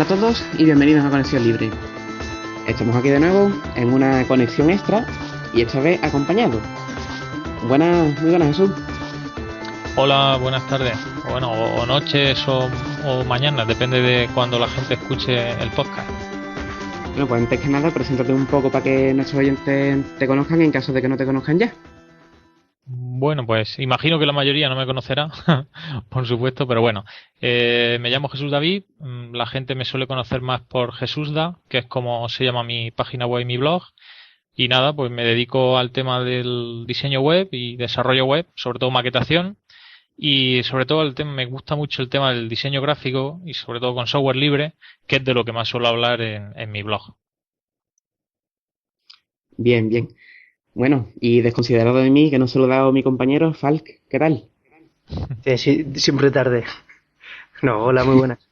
a todos y bienvenidos a Conexión Libre. Estamos aquí de nuevo en una conexión extra y esta vez acompañado. Muy buenas, Jesús. Hola, buenas tardes. Bueno, o noches o mañanas, depende de cuando la gente escuche el podcast. Bueno, pues antes que nada, preséntate un poco para que nuestros oyentes te conozcan en caso de que no te conozcan ya. Bueno, pues imagino que la mayoría no me conocerá, por supuesto, pero bueno, me llamo Jesús David, la gente me suele conocer más por Jesusda, que es como se llama mi página web y mi blog, y nada, pues me dedico al tema del diseño web y desarrollo web, sobre todo maquetación, y sobre todo me gusta mucho el tema del diseño gráfico y sobre todo con software libre, que es de lo que más suelo hablar en mi blog. Bien, bien. Bueno, y desconsiderado de mí, que no se lo he dado a mi compañero, Falk, ¿qué tal? Sí, siempre tarde. No, hola, muy buenas.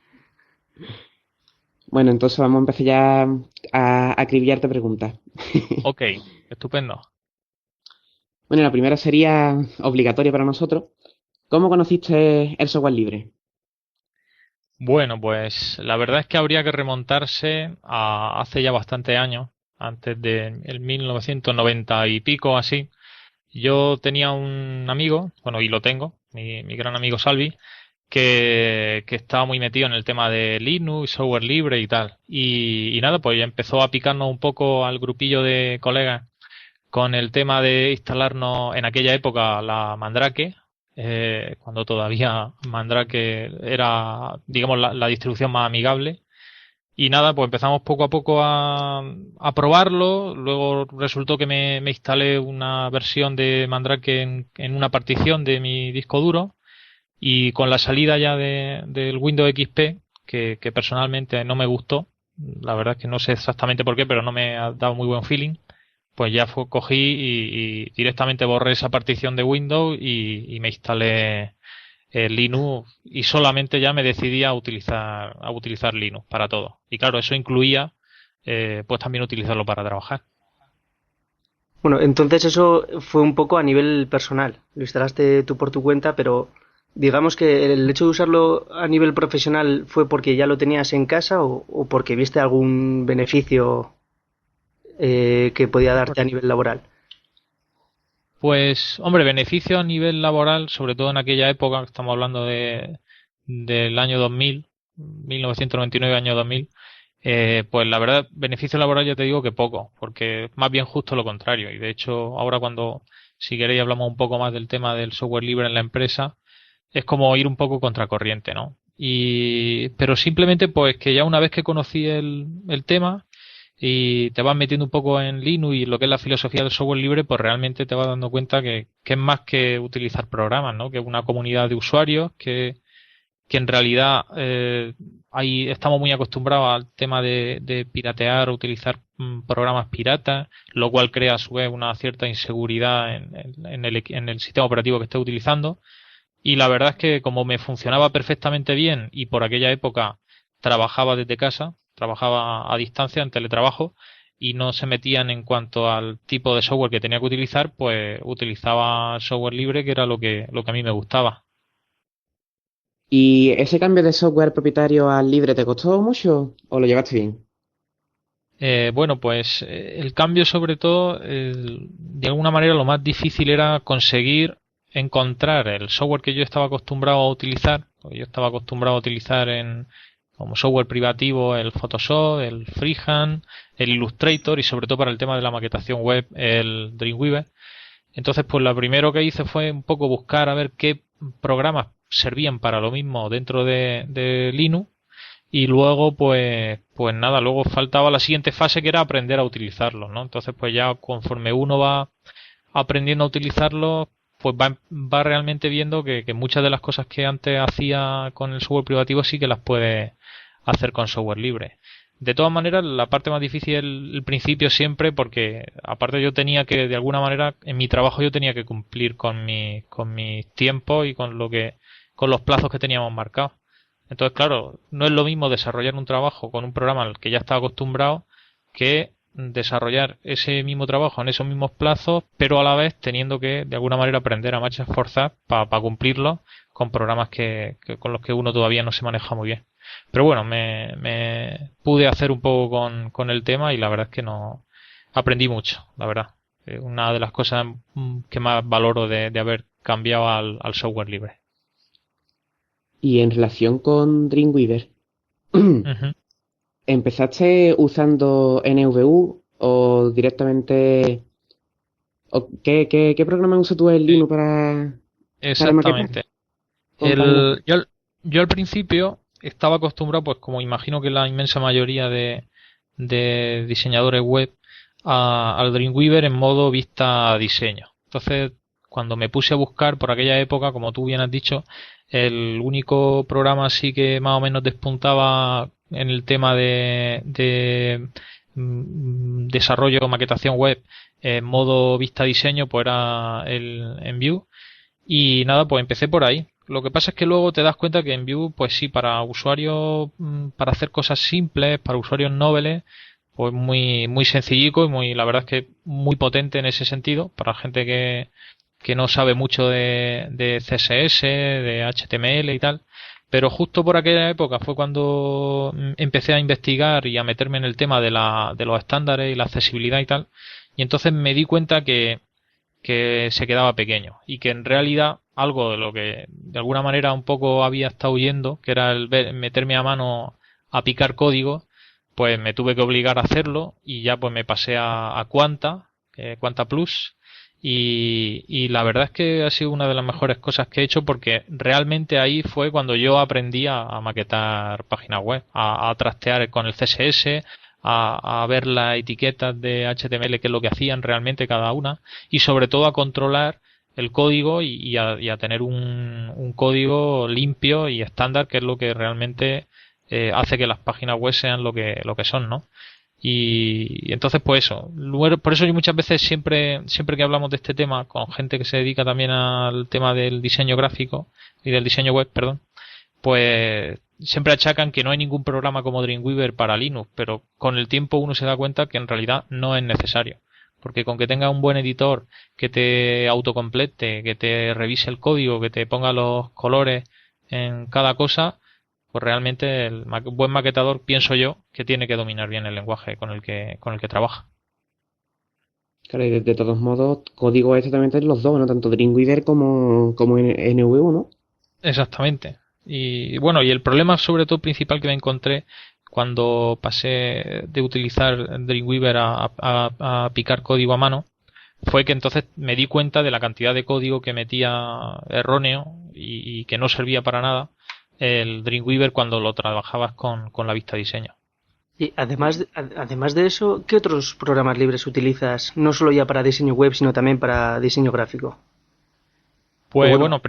Bueno, entonces vamos a empezar ya a acribillarte preguntas. Ok, estupendo. Bueno, la primera sería obligatoria para nosotros. ¿Cómo conociste el software libre? Bueno, pues la verdad es que habría que remontarse a hace ya bastante años, antes de el 1990 y pico así. Yo tenía un amigo, bueno, y lo tengo, mi gran amigo Salvi, que estaba muy metido en el tema de Linux, software libre y tal. Y nada, pues ya empezó a picarnos un poco al grupillo de colegas con el tema de instalarnos en aquella época la Mandrake, cuando todavía Mandrake era, digamos, la distribución más amigable. Y nada, pues empezamos poco a poco a probarlo. Luego resultó que me instalé una versión de Mandrake en una partición de mi disco duro. Y con la salida ya del Windows XP, que personalmente no me gustó, la verdad es que no sé exactamente por qué, pero no me ha dado muy buen feeling, pues ya cogí y directamente borré esa partición de Windows y me instalé Linux y solamente ya me decidí a utilizar Linux para todo. Y claro, eso incluía pues también utilizarlo para trabajar. Bueno, entonces eso fue un poco a nivel personal. Lo instalaste tú por tu cuenta, pero digamos que el hecho de usarlo a nivel profesional fue porque ya lo tenías en casa o porque viste algún beneficio que podía darte a nivel laboral. Pues, hombre, beneficio a nivel laboral, sobre todo en aquella época, estamos hablando del año 2000, 1999, año 2000, pues la verdad, beneficio laboral ya te digo que poco, porque más bien justo lo contrario. Y de hecho, ahora si queréis, hablamos un poco más del tema del software libre en la empresa, es como ir un poco contracorriente, ¿no? Pero simplemente, pues que ya una vez que conocí el tema, y te vas metiendo un poco en Linux y lo que es la filosofía del software libre, pues realmente te vas dando cuenta que es más que utilizar programas, ¿no? Que es una comunidad de usuarios que en realidad ahí estamos muy acostumbrados al tema de piratear o utilizar programas piratas, lo cual crea a su vez una cierta inseguridad en el sistema operativo que estés utilizando. Y la verdad es que como me funcionaba perfectamente bien y por aquella época trabajaba desde casa, trabajaba a distancia en teletrabajo y no se metían en cuanto al tipo de software que tenía que utilizar, pues utilizaba software libre, que era lo que a mí me gustaba. ¿Y ese cambio de software propietario al libre te costó mucho o lo llevaste bien? Bueno, pues el cambio sobre todo, de alguna manera lo más difícil era conseguir encontrar el software que yo estaba acostumbrado a utilizar. Porque yo estaba acostumbrado a utilizar como software privativo el Photoshop, el Freehand, el Illustrator y sobre todo para el tema de la maquetación web el Dreamweaver. Entonces, pues lo primero que hice fue un poco buscar a ver qué programas servían para lo mismo dentro de Linux y luego, pues nada, luego faltaba la siguiente fase que era aprender a utilizarlos, ¿no? Entonces, pues ya conforme uno va aprendiendo a utilizarlos, pues va realmente viendo que muchas de las cosas que antes hacía con el software privativo sí que las puede hacer con software libre. De todas maneras, la parte más difícil es el principio siempre, porque aparte yo tenía que, de alguna manera, en mi trabajo yo tenía que cumplir con mis tiempos y con los plazos que teníamos marcados. Entonces, claro, no es lo mismo desarrollar un trabajo con un programa al que ya está acostumbrado que desarrollar ese mismo trabajo en esos mismos plazos, pero a la vez teniendo que, de alguna manera, aprender a marchas forzadas para cumplirlo con programas con los que uno todavía no se maneja muy bien. Pero bueno, me pude hacer un poco con el tema y la verdad es que no aprendí mucho, la verdad. Una de las cosas que más valoro de haber cambiado al software libre. Y en relación con Dreamweaver, Ujú. ¿empezaste usando NVU o directamente... ¿qué programa usas tú en Sí, Linux para maquetar? exactamente. Compañía. Yo al principio estaba acostumbrado, pues como imagino que la inmensa mayoría de diseñadores web, al Dreamweaver en modo vista diseño. Entonces, cuando me puse a buscar por aquella época, como tú bien has dicho, el único programa así que más o menos despuntaba en el tema de desarrollo o maquetación web en modo vista diseño, pues era el Enview. Y nada, pues empecé por ahí. Lo que pasa es que luego te das cuenta que en Vue, pues sí, para usuarios, para hacer cosas simples, para usuarios noveles, pues muy sencillico y la verdad es que muy potente en ese sentido, para gente que no sabe mucho de CSS, de HTML y tal. Pero justo por aquella época fue cuando empecé a investigar y a meterme en el tema de los estándares y la accesibilidad y tal. Y entonces me di cuenta que se quedaba pequeño y que en realidad algo de lo que de alguna manera un poco había estado huyendo, que era el meterme a mano a picar código, pues me tuve que obligar a hacerlo y ya pues me pasé a Quanta, Quanta Plus, y la verdad es que ha sido una de las mejores cosas que he hecho porque realmente ahí fue cuando yo aprendí a maquetar páginas web, a trastear con el CSS, a ver las etiquetas de HTML, que es lo que hacían realmente cada una, y sobre todo a controlar el código y a tener un código limpio y estándar, que es lo que realmente hace que las páginas web sean lo que son, ¿no? Y entonces, pues eso. Luego, por eso yo muchas veces siempre que hablamos de este tema con gente que se dedica también al tema del diseño gráfico y del diseño web, perdón, pues siempre achacan que no hay ningún programa como Dreamweaver para Linux, pero con el tiempo uno se da cuenta que en realidad no es necesario. Porque con que tenga un buen editor que te autocomplete, que te revise el código, que te ponga los colores en cada cosa, pues realmente el buen maquetador, pienso yo, que tiene que dominar bien el lenguaje con el que trabaja. Claro, y de todos modos, código es exactamente los dos, ¿no? Tanto Dreamweaver como NVU, ¿no? Exactamente. Y bueno, y el problema sobre todo principal que me encontré cuando pasé de utilizar Dreamweaver a picar código a mano fue que entonces me di cuenta de la cantidad de código que metía erróneo y que no servía para nada el Dreamweaver cuando lo trabajabas con la vista diseño. Y además de eso, ¿qué otros programas libres utilizas? No solo ya para diseño web, sino también para diseño gráfico. O Pues bueno, bueno,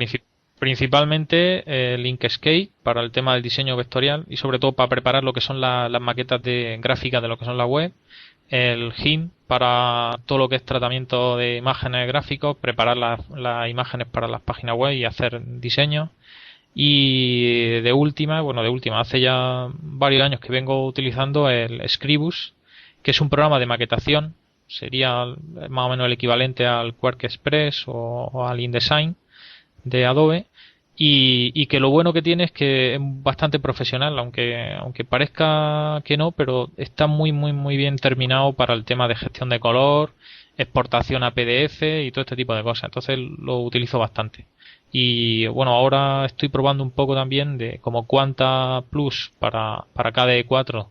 principalmente Inkscape para el tema del diseño vectorial y sobre todo para preparar lo que son las maquetas de gráficas de lo que son la web, el GIMP para todo lo que es tratamiento de imágenes gráficos, preparar las imágenes para las páginas web y hacer diseño. Y de última, hace ya varios años que vengo utilizando el Scribus, que es un programa de maquetación, sería más o menos el equivalente al Quark Express o al InDesign de Adobe, y que lo bueno que tiene es que es bastante profesional, aunque parezca que no, pero está muy bien terminado para el tema de gestión de color, exportación a PDF y todo este tipo de cosas. Entonces lo utilizo bastante. Y bueno, ahora estoy probando un poco también de como Quanta Plus para KDE4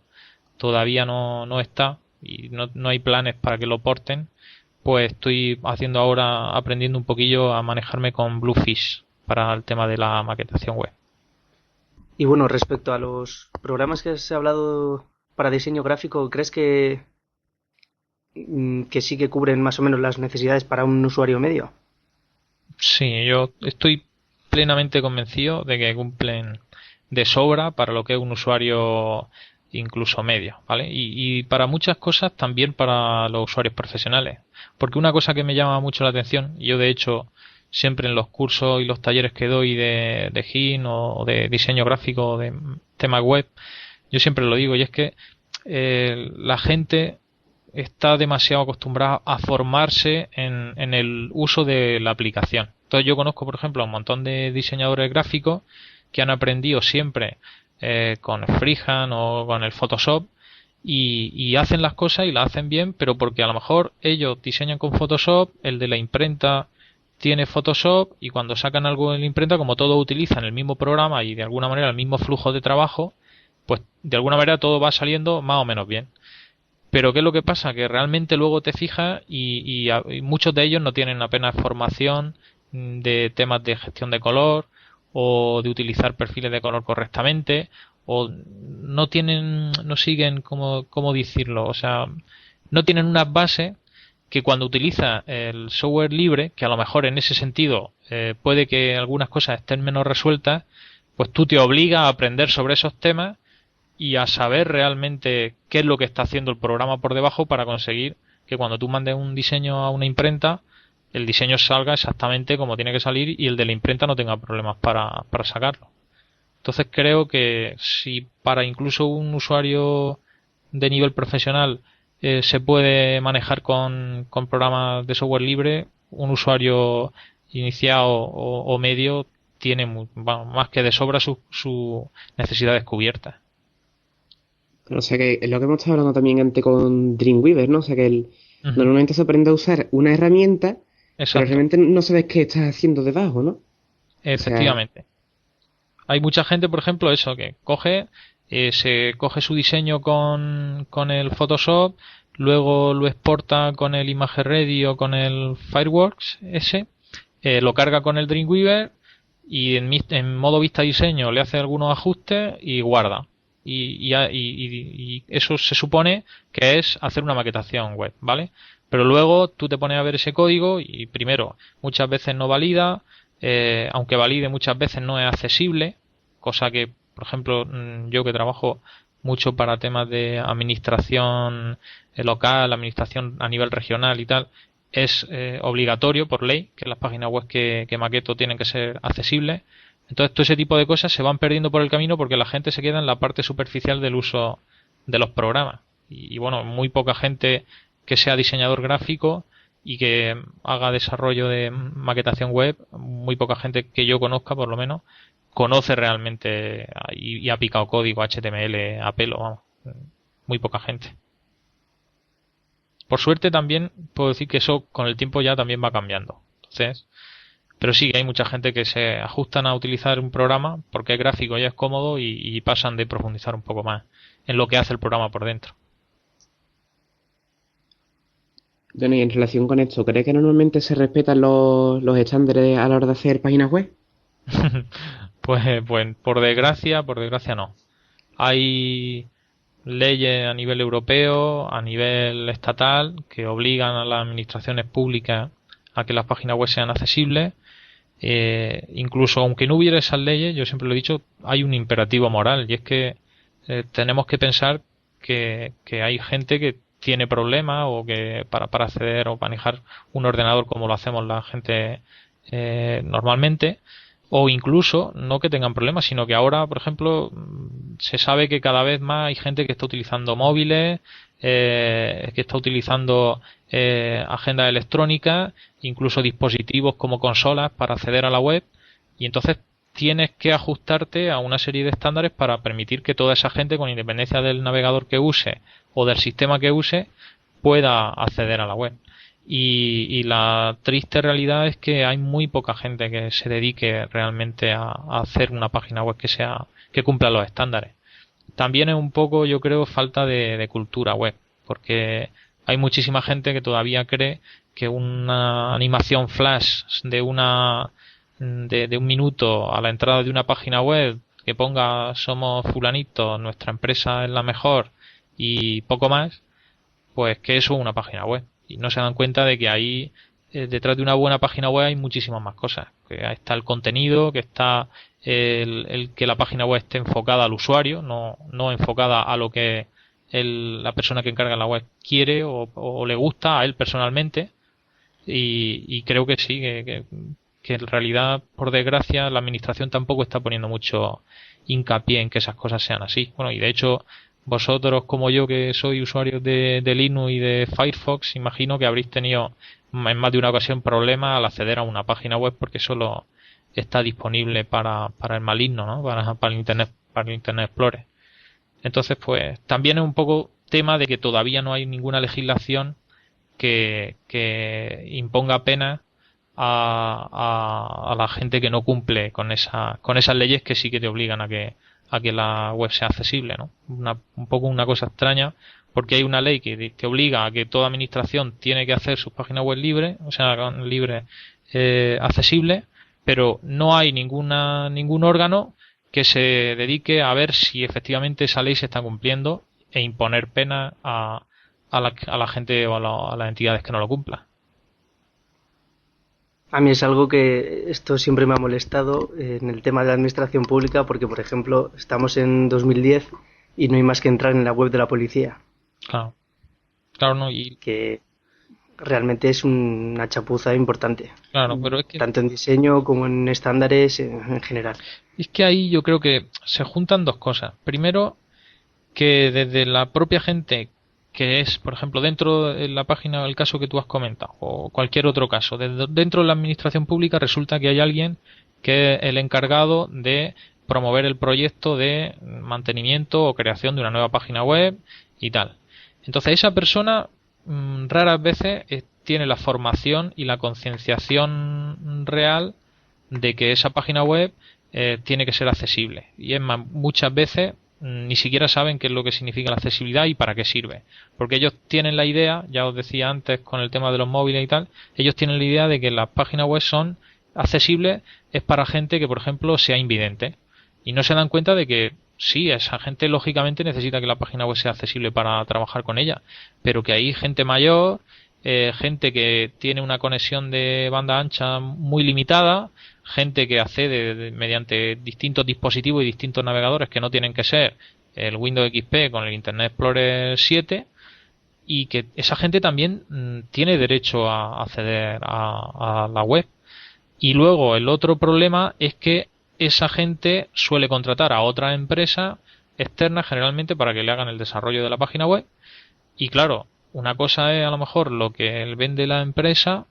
todavía no está y no hay planes para que lo porten, pues estoy haciendo ahora, aprendiendo un poquillo a manejarme con Bluefish para el tema de la maquetación web. y bueno, respecto a los programas que has hablado para diseño gráfico, ¿crees que sí que cubren más o menos las necesidades para un usuario medio? Sí, yo estoy plenamente convencido de que cumplen de sobra para lo que es un usuario incluso medio, ¿vale? Y para muchas cosas también para los usuarios profesionales. Porque una cosa que me llama mucho la atención, y yo de hecho siempre en los cursos y los talleres que doy de GIN o de diseño gráfico o de temas web, yo siempre lo digo, y es que la gente está demasiado acostumbrada a formarse en el uso de la aplicación. Entonces yo conozco, por ejemplo, a un montón de diseñadores gráficos que han aprendido siempre con Freehand o con el Photoshop y hacen las cosas y las hacen bien, pero porque a lo mejor ellos diseñan con Photoshop, el de la imprenta tiene Photoshop y cuando sacan algo en la imprenta, como todos utilizan el mismo programa y de alguna manera el mismo flujo de trabajo, pues de alguna manera todo va saliendo más o menos bien. Pero ¿qué es lo que pasa? Que realmente luego te fijas y muchos de ellos no tienen apenas formación de temas de gestión de color o de utilizar perfiles de color correctamente o no tienen, no siguen, cómo decirlo, o sea, no tienen unas bases que cuando utiliza el software libre, que a lo mejor en ese sentido puede que algunas cosas estén menos resueltas, pues tú te obligas a aprender sobre esos temas y a saber realmente qué es lo que está haciendo el programa por debajo para conseguir que cuando tú mandes un diseño a una imprenta, el diseño salga exactamente como tiene que salir y el de la imprenta no tenga problemas para sacarlo. Entonces creo que si para incluso un usuario de nivel profesional se puede manejar con programas de software libre, un usuario iniciado o medio tiene más que de sobra sus necesidades cubiertas. O sea que es lo que hemos estado hablando también antes con Dreamweaver, ¿no? O sea que Ujú. normalmente se aprende a usar una herramienta, pero Exacto, realmente no sabes qué estás haciendo debajo, ¿no? O sea, efectivamente. Hay mucha gente, por ejemplo, eso, que se coge su diseño con el Photoshop, luego lo exporta con el ImageReady o con el Fireworks ese, lo carga con el Dreamweaver y en modo vista diseño le hace algunos ajustes y guarda. Y eso se supone que es hacer una maquetación web, ¿vale? Pero luego tú te pones a ver ese código y primero, muchas veces no valida, aunque valide muchas veces no es accesible, cosa que, por ejemplo, yo que trabajo mucho para temas de administración local, administración a nivel regional y tal, es obligatorio por ley que las páginas web que maqueto tienen que ser accesibles. Entonces todo ese tipo de cosas se van perdiendo por el camino porque la gente se queda en la parte superficial del uso de los programas. Y bueno, muy poca gente que sea diseñador gráfico y que haga desarrollo de maquetación web, muy poca gente que yo conozca por lo menos, conoce realmente y ha picado código HTML a pelo, vamos. Muy poca gente. Por suerte también puedo decir que eso con el tiempo ya también va cambiando. Entonces, pero sí, hay mucha gente que se ajustan a utilizar un programa porque es gráfico y es cómodo y pasan de profundizar un poco más en lo que hace el programa por dentro. bueno, y en relación con esto, ¿crees que normalmente se respetan los estándares a la hora de hacer páginas web? Pues por desgracia no. Hay leyes a nivel europeo, a nivel estatal, que obligan a las administraciones públicas a que las páginas web sean accesibles. Incluso aunque no hubiera esas leyes, yo siempre lo he dicho, hay un imperativo moral y es que tenemos que pensar que hay gente que tiene problemas o que para acceder o manejar un ordenador como lo hacemos la gente normalmente o incluso no que tengan problemas, sino que ahora, por ejemplo, se sabe que cada vez más hay gente que está utilizando móviles, que está utilizando agendas electrónicas, incluso dispositivos como consolas para acceder a la web, y entonces tienes que ajustarte a una serie de estándares para permitir que toda esa gente, con independencia del navegador que use o del sistema que use, pueda acceder a la web. Y la triste realidad es que hay muy poca gente que se dedique realmente a hacer una página web que cumpla los estándares. También es un poco, yo creo, falta de cultura web, porque hay muchísima gente que todavía cree que una animación flash de un minuto a la entrada de una página web que ponga somos fulanito, nuestra empresa es la mejor y poco más, pues que eso es una página web. Y no se dan cuenta de que ahí, detrás de una buena página web hay muchísimas más cosas. Que está el contenido, que está el que la página web esté enfocada al usuario, no enfocada a lo que la persona que encarga la web quiere o le gusta a él personalmente. Y creo que sí, que en realidad, por desgracia, la administración tampoco está poniendo mucho hincapié en que esas cosas sean así. Bueno, y de hecho, vosotros como yo que soy usuarios de Linux y de Firefox, imagino que habréis tenido en más de una ocasión problemas al acceder a una página web porque solo está disponible para el maligno, ¿no? Para el Internet Explorer. Entonces, pues también es un poco tema de que todavía no hay ninguna legislación que imponga penas a la gente que no cumple con esas leyes que sí que te obligan a que la web sea accesible, ¿no? Un poco una cosa extraña, porque hay una ley que te obliga a que toda administración tiene que hacer sus páginas web libres, o sea, libres, accesibles, pero no hay ningún órgano que se dedique a ver si efectivamente esa ley se está cumpliendo e imponer penas a la gente o a las entidades que no lo cumplan. A mí es algo que esto siempre me ha molestado en el tema de la administración pública porque, por ejemplo, estamos en 2010 y no hay más que entrar en la web de la policía. Claro. Claro, no, y que realmente es una chapuza importante. Claro, pero es que tanto en diseño como en estándares en general. Es que ahí yo creo que se juntan dos cosas. Primero, que desde la propia gente que es, por ejemplo, dentro de la página del caso que tú has comentado, o cualquier otro caso, dentro de la administración pública resulta que hay alguien que es el encargado de promover el proyecto de mantenimiento o creación de una nueva página web y tal. Entonces esa persona raras veces tiene la formación y la concienciación real de que esa página web tiene que ser accesible. Y es más, muchas veces ni siquiera saben qué es lo que significa la accesibilidad y para qué sirve. Porque ellos tienen la idea, ya os decía antes con el tema de los móviles y tal, ellos tienen la idea de que las páginas web son accesibles, es para gente que, por ejemplo, sea invidente. Y no se dan cuenta de que sí, esa gente lógicamente necesita que la página web sea accesible para trabajar con ella, pero que hay gente mayor, gente que tiene una conexión de banda ancha muy limitada, gente que accede mediante distintos dispositivos y distintos navegadores que no tienen que ser el Windows XP con el Internet Explorer 7, y que esa gente también tiene derecho a acceder a la web. Y luego el otro problema es que esa gente suele contratar a otra empresa externa generalmente para que le hagan el desarrollo de la página web. Y claro, una cosa es a lo mejor lo que vende la empresa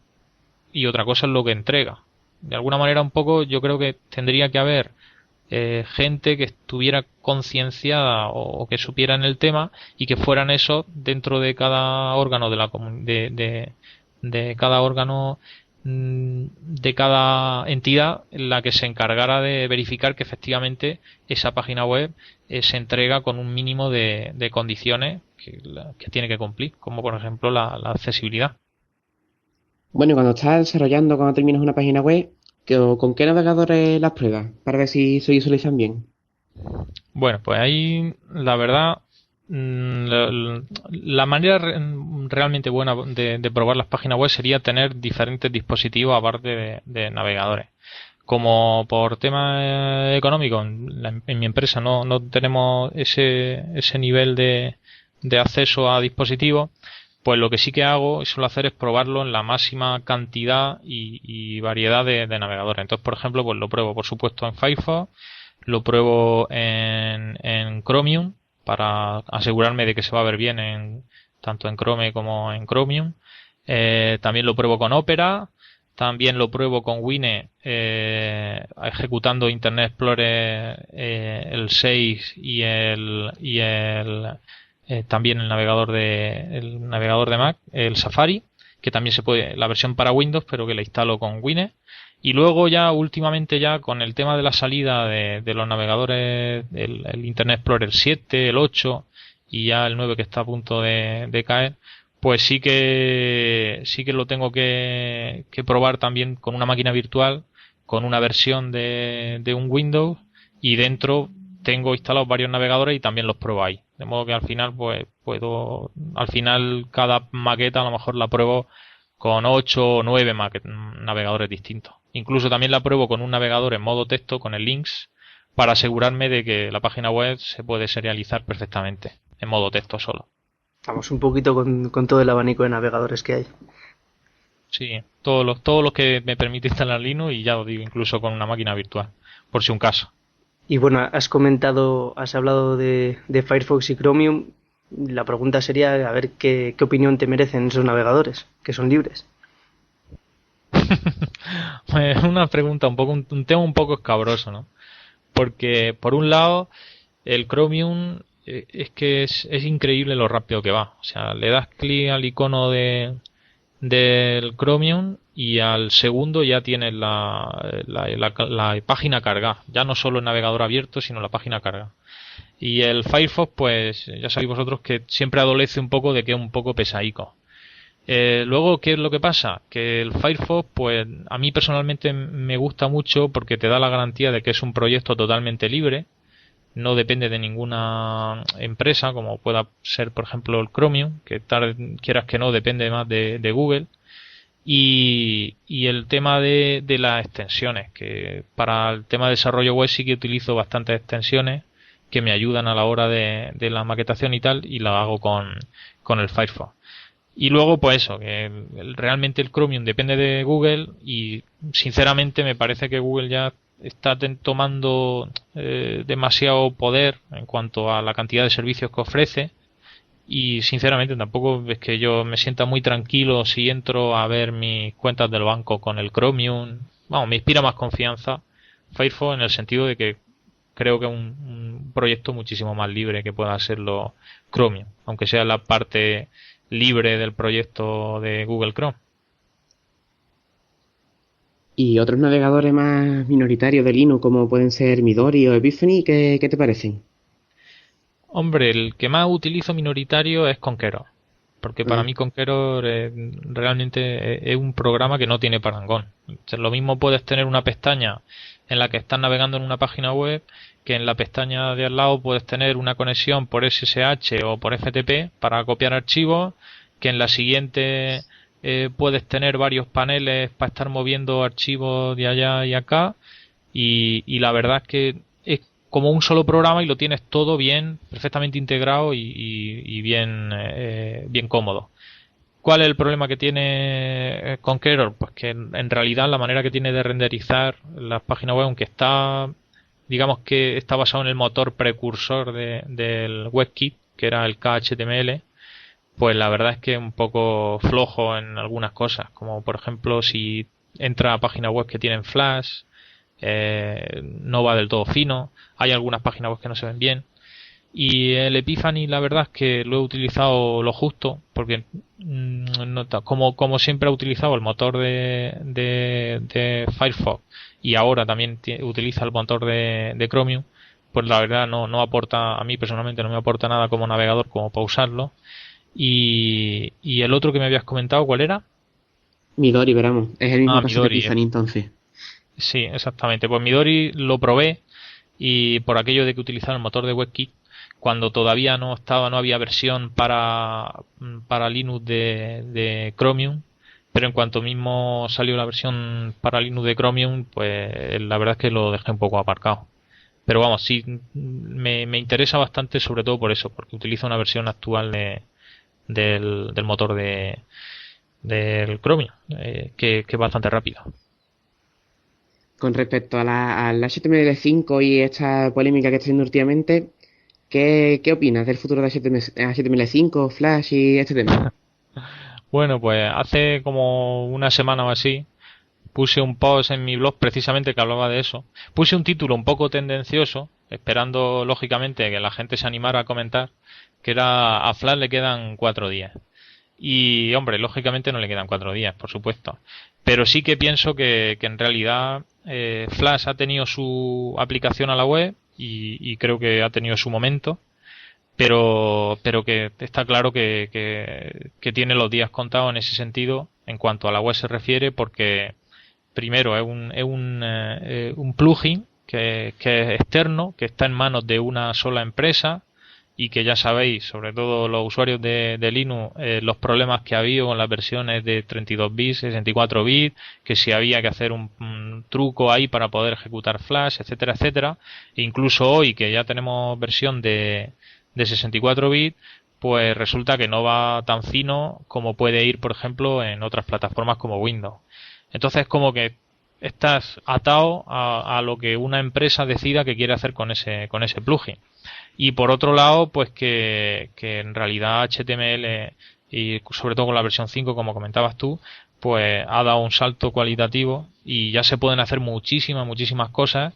y otra cosa es lo que entrega. De alguna manera un poco yo creo que tendría que haber gente que estuviera concienciada o que supiera en el tema y que fueran eso dentro de cada órgano de cada órgano de cada entidad la que se encargara de verificar que efectivamente esa página web se entrega con un mínimo de condiciones que tiene que cumplir, como por ejemplo la accesibilidad. Bueno, y cuando estás desarrollando, cuando terminas una página web, ¿con qué navegadores las pruebas? Para ver si se visualizan bien. Bueno, pues ahí la verdad la manera realmente buena de probar las páginas web sería tener diferentes dispositivos aparte de navegadores. Como por tema económico en mi empresa no tenemos ese nivel de acceso a dispositivos, pues lo que sí que hago y suelo hacer es probarlo en la máxima cantidad y variedad de navegadores. Entonces, por ejemplo, pues lo pruebo por supuesto en Firefox, lo pruebo en Chromium para asegurarme de que se va a ver bien tanto en Chrome como en Chromium. También lo pruebo con Opera, también lo pruebo con Wine ejecutando Internet Explorer el 6 y también el navegador de Mac, el Safari, que también se puede, la versión para Windows, pero que la instalo con Wine. Y luego ya últimamente ya con el tema de la salida de los navegadores, el Internet Explorer 7, el 8 y ya el 9 que está a punto de caer, pues sí que lo tengo que probar también con una máquina virtual, con una versión de un Windows, y dentro tengo instalados varios navegadores y también los pruebo ahí. De modo que al final pues cada maqueta a lo mejor la pruebo con 8 o 9 navegadores distintos. Incluso también la pruebo con un navegador en modo texto, con el Lynx, para asegurarme de que la página web se puede serializar perfectamente, en modo texto solo. Vamos un poquito con todo el abanico de navegadores que hay. Sí, todos los que me permite instalar Linux, y ya os digo, incluso con una máquina virtual, por si un caso. Y bueno, has hablado de Firefox y Chromium. La pregunta sería a ver qué opinión te merecen esos navegadores, que son libres. Pues es una pregunta un tema un poco escabroso, ¿no? Porque por un lado el Chromium es que es increíble lo rápido que va. O sea, le das clic al icono del Chromium y al segundo ya tienes la página cargada. Ya no solo el navegador abierto, sino la página cargada. Y el Firefox, pues ya sabéis vosotros que siempre adolece un poco de que es un poco pesaico. Luego, ¿qué es lo que pasa? Que el Firefox, pues a mí personalmente me gusta mucho porque te da la garantía de que es un proyecto totalmente libre, no depende de ninguna empresa, como pueda ser, por ejemplo, el Chromium, que quieras que no, depende más de Google. Y el tema de las extensiones, que para el tema de desarrollo web sí que utilizo bastantes extensiones que me ayudan a la hora de la maquetación y tal, y la hago con el Firefox. Y luego, pues eso, que realmente el Chromium depende de Google y sinceramente me parece que Google ya está tomando demasiado poder en cuanto a la cantidad de servicios que ofrece y sinceramente tampoco es que yo me sienta muy tranquilo si entro a ver mis cuentas del banco con el Chromium. Vamos, me inspira más confianza Firefox en el sentido de que creo que es un proyecto muchísimo más libre que pueda serlo Chromium, aunque sea la parte libre del proyecto de Google Chrome. ¿Y otros navegadores más minoritarios de Linux, como pueden ser Midori o Epiphany, qué te parecen? Hombre, el que más utilizo minoritario es Conqueror, porque para Ah, mí Conqueror realmente es un programa que no tiene parangón. O sea, lo mismo puedes tener una pestaña en la que estás navegando en una página web que en la pestaña de al lado puedes tener una conexión por SSH o por FTP para copiar archivos, que en la siguiente puedes tener varios paneles para estar moviendo archivos de allá y acá y la verdad es que es como un solo programa y lo tienes todo bien, perfectamente integrado y bien, bien cómodo. ¿Cuál es el problema que tiene Conqueror? Pues que en realidad la manera que tiene de renderizar las páginas web, aunque está, digamos que está basado en el motor precursor del WebKit, que era el KHTML, pues la verdad es que es un poco flojo en algunas cosas, como por ejemplo si entra a páginas web que tienen Flash, no va del todo fino, hay algunas páginas web que no se ven bien. Y el Epiphany la verdad es que lo he utilizado lo justo, porque como siempre he utilizado el motor de Firefox y ahora también utiliza el motor de Chromium, pues la verdad no aporta, a mí personalmente no me aporta nada como navegador como para usarlo. Y el otro que me habías comentado, ¿cuál era? Midori, veramos. Es el mismo Ah, caso que Midori. Epiphany entonces. Sí, exactamente. Pues Midori lo probé y por aquello de que utilizaba el motor de WebKit, cuando todavía no había versión para Linux de Chromium, pero en cuanto mismo salió la versión para Linux de Chromium, pues la verdad es que lo dejé un poco aparcado. Pero vamos, sí, me interesa bastante sobre todo por eso, porque utiliza una versión actual del motor del Chromium, que es bastante rápido. Con respecto al HTML5 y esta polémica que está haciendo últimamente, ¿qué opinas del futuro de HTML5, Flash y este tema? Bueno, pues hace como una semana o así puse un post en mi blog precisamente que hablaba de eso. Puse un título un poco tendencioso, esperando lógicamente que la gente se animara a comentar, que era a Flash le quedan 4 días. Y hombre, lógicamente no le quedan 4 días, por supuesto. Pero sí que pienso que en realidad Flash ha tenido su aplicación a la web y creo que ha tenido su momento. Pero que está claro que tiene los días contados en ese sentido en cuanto a la web se refiere porque primero es un plugin que es externo, que está en manos de una sola empresa y que ya sabéis, sobre todo los usuarios de Linux, los problemas que ha habido con las versiones de 32 bits, 64 bits, que si había que hacer un truco ahí para poder ejecutar Flash, etcétera, etcétera. E incluso hoy que ya tenemos versión de 64 bits, pues resulta que no va tan fino como puede ir, por ejemplo, en otras plataformas como Windows. Entonces, como que estás atado a lo que una empresa decida que quiere hacer con ese plugin. Y por otro lado, pues que en realidad HTML y sobre todo con la versión 5, como comentabas tú, pues ha dado un salto cualitativo y ya se pueden hacer muchísimas cosas.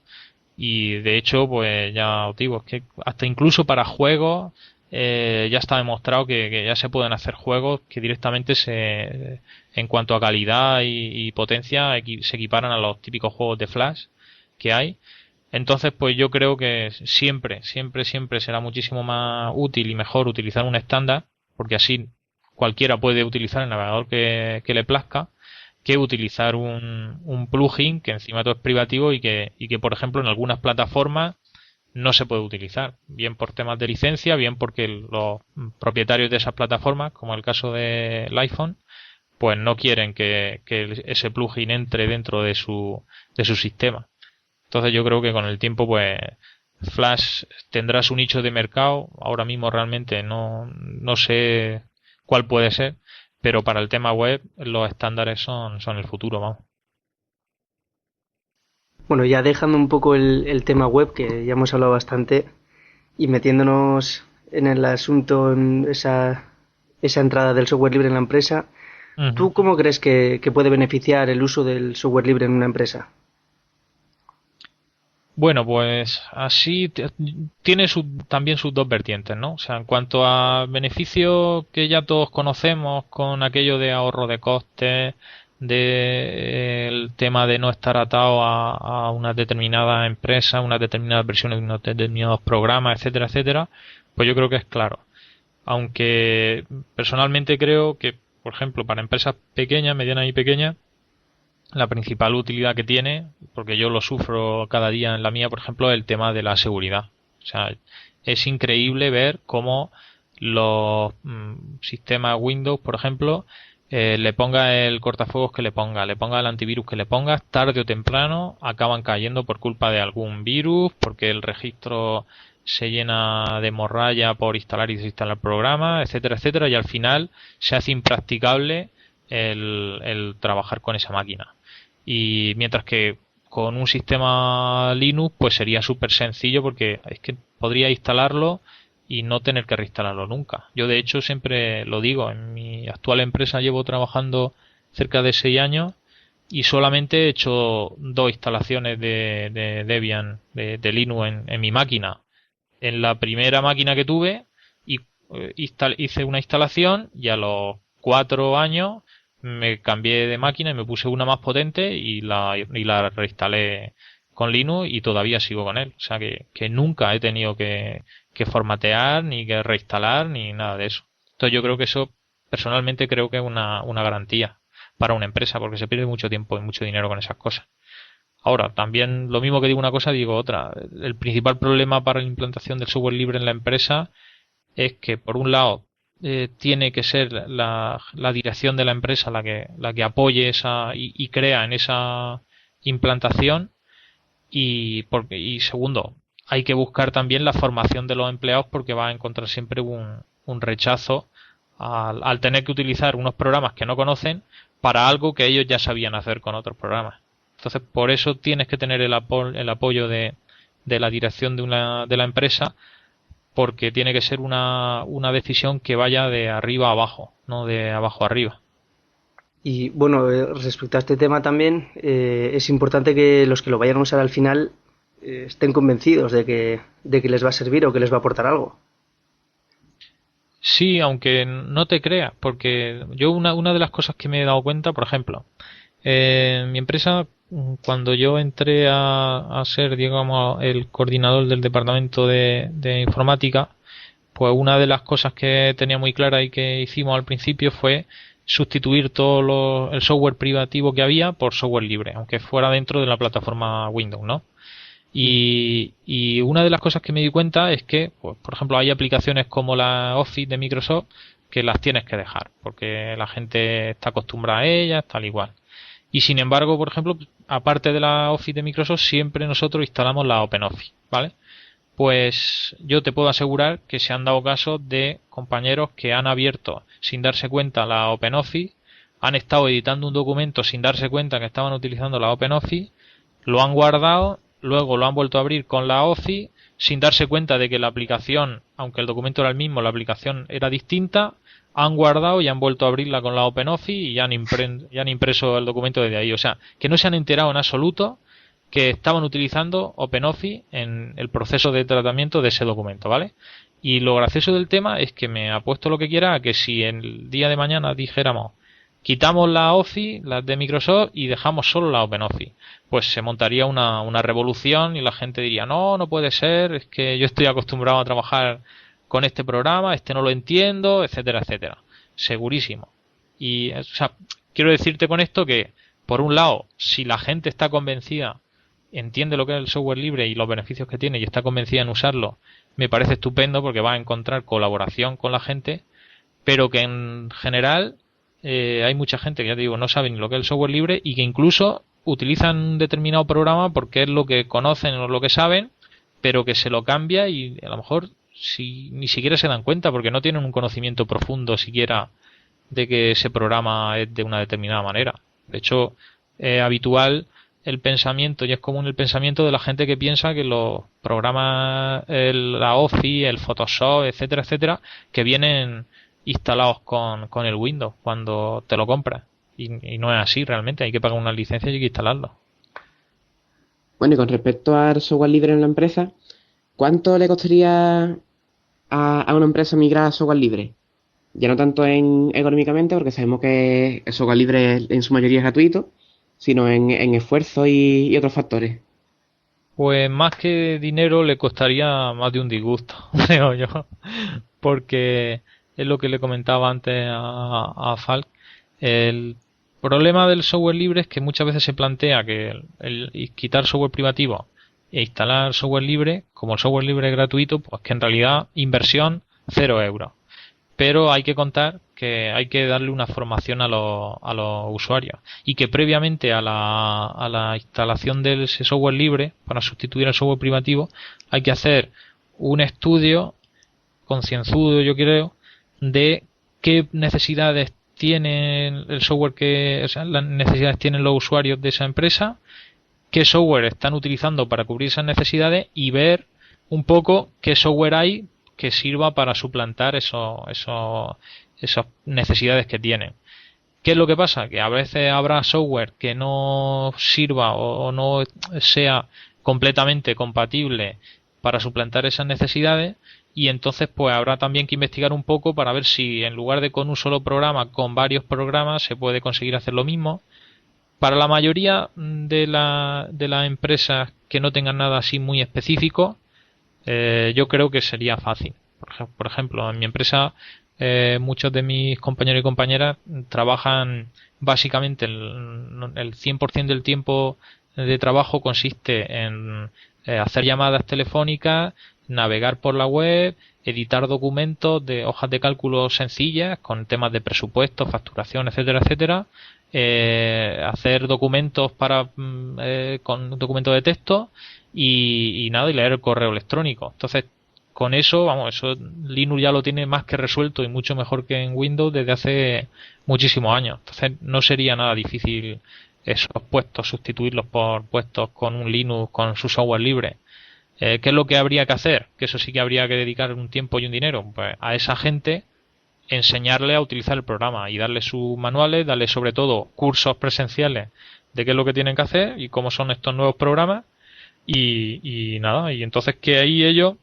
Y de hecho, pues ya os digo, es que hasta incluso para juegos ya está demostrado que ya se pueden hacer juegos que directamente en cuanto a calidad y potencia se equiparan a los típicos juegos de Flash que hay. Entonces, pues yo creo que siempre será muchísimo más útil y mejor utilizar un estándar, porque así cualquiera puede utilizar el navegador que le plazca, que utilizar un plugin que encima todo es privativo y que, por ejemplo, en algunas plataformas no se puede utilizar, bien por temas de licencia, bien porque los propietarios de esas plataformas, como el caso del iPhone, pues no quieren que ese plugin entre dentro de su sistema. Entonces yo creo que con el tiempo, pues Flash tendrá su nicho de mercado. Ahora mismo realmente no sé cuál puede ser, pero para el tema web los estándares son el futuro, vamos. Bueno, ya dejando un poco el tema web, que ya hemos hablado bastante, y metiéndonos en el asunto, en esa entrada del software libre en la empresa, ¿tú cómo crees que puede beneficiar el uso del software libre en una empresa? Bueno, pues así tiene también sus dos vertientes, ¿no? O sea, en cuanto a beneficios que ya todos conocemos con aquello de ahorro de costes, el tema de no estar atado a una determinada empresa, unas determinadas versiones de unos determinados programas, etcétera, etcétera, pues yo creo que es claro. Aunque personalmente creo que, por ejemplo, para empresas pequeñas, medianas y pequeñas, la principal utilidad que tiene, porque yo lo sufro cada día en la mía, por ejemplo, es el tema de la seguridad. O sea, es increíble ver cómo los sistemas Windows, por ejemplo, le ponga el cortafuegos que le ponga el antivirus que le pongas, tarde o temprano acaban cayendo por culpa de algún virus, porque el registro se llena de morralla por instalar y desinstalar programas, etcétera, etcétera, y al final se hace impracticable el trabajar con esa máquina. Y mientras que con un sistema Linux pues sería súper sencillo, porque es que podría instalarlo y no tener que reinstalarlo nunca. Yo de hecho siempre lo digo, en mi actual empresa llevo trabajando cerca de 6 años y solamente he hecho 2 instalaciones de Debian, de Linux en mi máquina. En la primera máquina que tuve y hice una instalación y a los 4 años me cambié de máquina y me puse una más potente y la reinstalé con Linux y todavía sigo con él. O sea que nunca he tenido que formatear, ni que reinstalar, ni nada de eso. Entonces yo creo que eso, personalmente creo que es una garantía para una empresa, porque se pierde mucho tiempo y mucho dinero con esas cosas. Ahora, también lo mismo que digo una cosa, digo otra. El principal problema para la implantación del software libre en la empresa es que, por un lado, tiene que ser la dirección de la empresa la que apoye esa y crea en esa implantación y segundo, hay que buscar también la formación de los empleados, porque va a encontrar siempre un rechazo al tener que utilizar unos programas que no conocen para algo que ellos ya sabían hacer con otros programas. Entonces, por eso tienes que tener el apoyo de la dirección de la empresa, porque tiene que ser una decisión que vaya de arriba a abajo, no de abajo a arriba. Y bueno, respecto a este tema también, es importante que los que lo vayan a usar al final estén convencidos de que les va a servir o que les va a aportar algo. Sí, aunque no te creas, porque yo una de las cosas que me he dado cuenta, por ejemplo, en mi empresa, cuando yo entré a ser, digamos, el coordinador del departamento de informática, pues una de las cosas que tenía muy clara y que hicimos al principio fue sustituir todo el software privativo que había por software libre, aunque fuera dentro de la plataforma Windows, ¿no? Y una de las cosas que me di cuenta es que, pues, por ejemplo, hay aplicaciones como la Office de Microsoft que las tienes que dejar, porque la gente está acostumbrada a ellas, tal igual. Y sin embargo, por ejemplo, aparte de la Office de Microsoft, siempre nosotros instalamos la OpenOffice, ¿vale? Pues yo te puedo asegurar que se han dado casos de compañeros que han abierto sin darse cuenta la OpenOffice, han estado editando un documento sin darse cuenta que estaban utilizando la OpenOffice, lo han guardado, luego lo han vuelto a abrir con la Office sin darse cuenta de que la aplicación, aunque el documento era el mismo, la aplicación era distinta, han guardado y han vuelto a abrirla con la OpenOffice y ya han impreso el documento desde ahí. O sea, que no se han enterado en absoluto que estaban utilizando OpenOffice en el proceso de tratamiento de ese documento, ¿vale? Y lo gracioso del tema es que me apuesto lo que quiera a que si en el día de mañana dijéramos quitamos la Office, las de Microsoft, y dejamos solo la OpenOffice, pues se montaría una revolución y la gente diría, no, no puede ser, es que yo estoy acostumbrado a trabajar con este programa, este no lo entiendo, etcétera, etcétera. Segurísimo. Y, o sea, quiero decirte con esto que, por un lado, si la gente está convencida, entiende lo que es el software libre y los beneficios que tiene y está convencida en usarlo, me parece estupendo porque va a encontrar colaboración con la gente, pero que en general hay mucha gente que, ya te digo, no sabe ni lo que es el software libre y que incluso utilizan un determinado programa porque es lo que conocen o lo que saben, pero que se lo cambia y a lo mejor si ni siquiera se dan cuenta porque no tienen un conocimiento profundo siquiera de que ese programa es de una determinada manera. De hecho, es habitual el pensamiento y es común el pensamiento de la gente que piensa que los programas, la Office, el Photoshop, etcétera, etcétera, que vienen instalados con el Windows cuando te lo compras. Y no es así realmente, hay que pagar una licencia y hay que instalarlo. Bueno, y con respecto al software libre en la empresa, ¿cuánto le costaría a una empresa migrar a software libre? Ya no tanto económicamente, porque sabemos que el software libre en su mayoría es gratuito, sino en esfuerzo y otros factores. Pues más que dinero le costaría más de un disgusto, creo yo. Porque es lo que le comentaba antes a Falk. El problema del software libre es que muchas veces se plantea que el quitar software privativo e instalar software libre, como el software libre es gratuito, pues que en realidad inversión 0 euros. Pero hay que contar que hay que darle una formación a los usuarios y que previamente a la instalación de ese software libre para sustituir el software privativo hay que hacer un estudio concienzudo, yo creo, de qué necesidades tiene el software o sea, las necesidades tienen los usuarios de esa empresa, qué software están utilizando para cubrir esas necesidades y ver un poco qué software hay que sirva para suplantar esas necesidades que tienen. ¿Qué es lo que pasa? Que a veces habrá software que no sirva o no sea completamente compatible para suplantar esas necesidades y entonces pues habrá también que investigar un poco para ver si en lugar de con un solo programa, con varios programas se puede conseguir hacer lo mismo. Para la mayoría de las empresas que no tengan nada así muy específico, yo creo que sería fácil. Por ejemplo, en mi empresa muchos de mis compañeros y compañeras trabajan básicamente el 100% del tiempo de trabajo consiste en hacer llamadas telefónicas, navegar por la web, editar documentos de hojas de cálculo sencillas con temas de presupuesto, facturación, etcétera, etcétera, hacer documentos con documentos de texto y nada, y leer el correo electrónico. Entonces, con eso, vamos, eso Linux ya lo tiene más que resuelto y mucho mejor que en Windows desde hace muchísimos años. Entonces, no sería nada difícil esos puestos, sustituirlos por puestos con un Linux, con su software libre. ¿Qué es lo que habría que hacer? Que eso sí que habría que dedicar un tiempo y un dinero. Pues a esa gente enseñarle a utilizar el programa y darle sus manuales, darle sobre todo cursos presenciales de qué es lo que tienen que hacer y cómo son estos nuevos programas y nada, y entonces que ahí ellos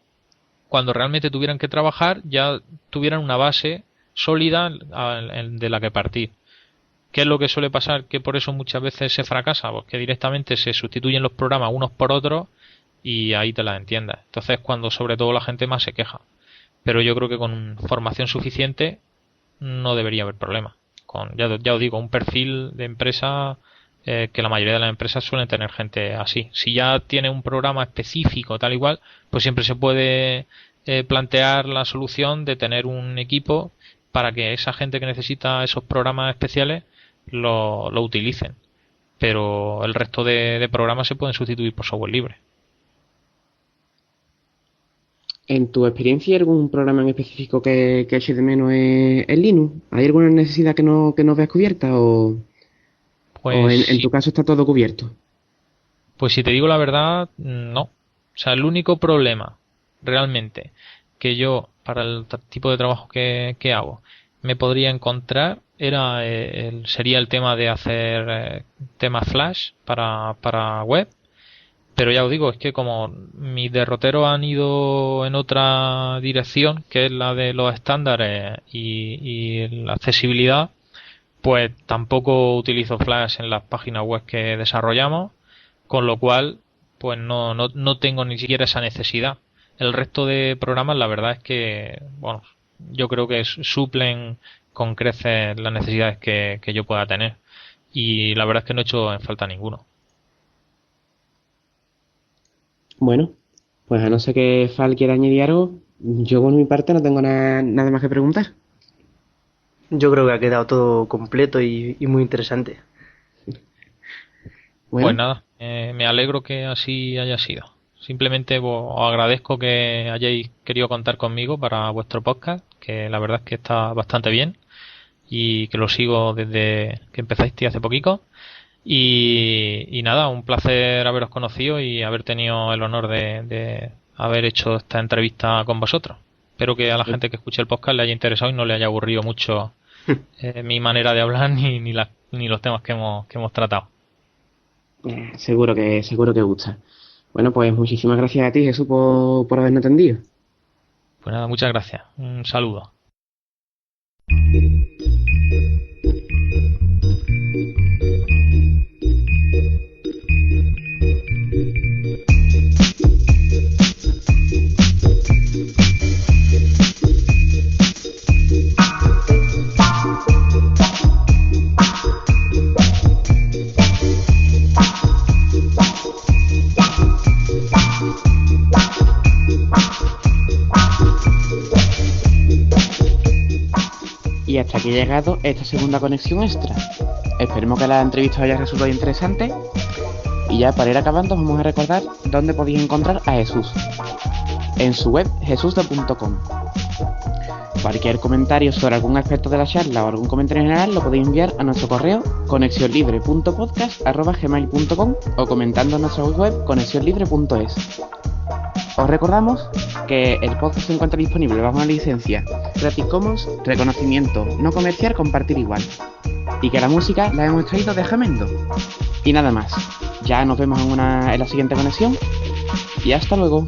cuando realmente tuvieran que trabajar ya tuvieran una base sólida de la que partir. ¿Qué es lo que suele pasar? Que por eso muchas veces se fracasa, porque directamente se sustituyen los programas unos por otros y ahí te las entiendes. Entonces cuando sobre todo la gente más se queja. Pero yo creo que con formación suficiente no debería haber problema. Ya os digo, un perfil de empresa que la mayoría de las empresas suelen tener gente así. Si ya tiene un programa específico tal igual, pues siempre se puede plantear la solución de tener un equipo para que esa gente que necesita esos programas especiales lo utilicen. Pero el resto de programas se pueden sustituir por software libre. En tu experiencia, ¿hay algún programa en específico que eches de menos en Linux? ¿Hay alguna necesidad que no veas cubierta o Pues en tu caso está todo cubierto? Pues si te digo la verdad, no. O sea, el único problema realmente que yo, para el tipo de trabajo que hago, me podría encontrar sería el tema de hacer temas Flash para web. Pero ya os digo, es que como mis derroteros han ido en otra dirección, que es la de los estándares y la accesibilidad, pues tampoco utilizo Flash en las páginas web que desarrollamos, con lo cual pues no tengo ni siquiera esa necesidad. El resto de programas, la verdad es que, bueno, yo creo que suplen con creces las necesidades que yo pueda tener. Y la verdad es que no he hecho en falta ninguno. Bueno, pues a no ser que Fal quiera añadir algo, yo por mi parte no tengo nada más que preguntar. Yo creo que ha quedado todo completo y muy interesante. Bueno, Pues nada, me alegro que así haya sido. Simplemente os agradezco que hayáis querido contar conmigo para vuestro podcast, que la verdad es que está bastante bien y que lo sigo desde que empezaste hace poquito. Y nada, un placer haberos conocido y haber tenido el honor de haber hecho esta entrevista con vosotros. Espero que a la gente que escuche el podcast le haya interesado y no le haya aburrido mucho mi manera de hablar ni los temas que hemos tratado. seguro que gusta. Bueno, pues muchísimas gracias a ti, Jesús, por habernos atendido. Pues nada, muchas gracias. Un saludo. Y hasta aquí ha llegado esta segunda conexión extra. Esperemos que la entrevista os haya resultado interesante. Y ya para ir acabando, os vamos a recordar dónde podéis encontrar a Jesús. En su web, jesusde.com. Cualquier comentario sobre algún aspecto de la charla o algún comentario en general lo podéis enviar a nuestro correo conexionlibre.podcast@gmail.com o comentando en nuestra web conexionlibre.es. Os recordamos que el podcast se encuentra disponible bajo una licencia Creative Commons, reconocimiento no comercial, compartir igual. Y que la música la hemos traído de Jamendo. Y nada más. Ya nos vemos en la siguiente conexión. Y hasta luego.